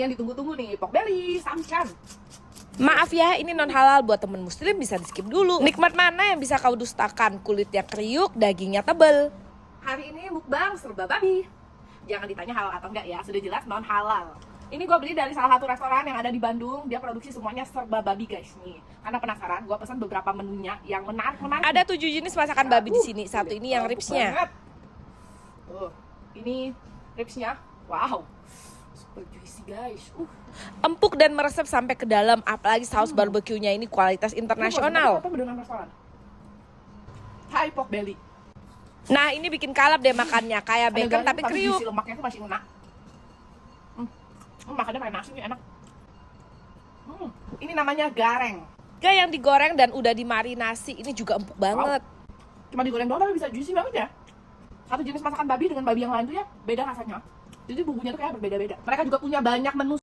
Yang ditunggu-tunggu nih, pork belly, samchan. Maaf ya, ini non halal, buat temen muslim bisa di skip dulu. Nikmat mana yang bisa kau dustakan? Kulitnya kriuk, dagingnya tebel. Hari ini mukbang serba babi. Jangan ditanya halal atau enggak ya, sudah jelas non halal. Ini gue beli dari salah satu restoran yang ada di Bandung. Dia produksi semuanya serba babi guys nih. Karena penasaran, gue pesan beberapa menunya yang menarik. Ada 7 jenis masakan babi di sini. Satu ini yang ribsnya. Ini ribsnya, wow, super juicy guys. Empuk dan meresap sampai ke dalam, apalagi saus barbeque-nya ini kualitas internasional. Hai pork belly. Nah, ini bikin kalap deh makannya, kayak bacon tapi kriuk. Isi lemaknya tuh masih enak. Makannya pakai nasi nih enak. Ini namanya gareng. Kayak yang digoreng dan udah dimarinasi, ini juga empuk banget. Cuma digoreng doang tapi bisa juicy banget ya. Satu jenis masakan babi dengan babi yang lain tuh ya beda rasanya. Jadi bumbunya tuh kayak berbeda-beda. Mereka juga punya banyak menu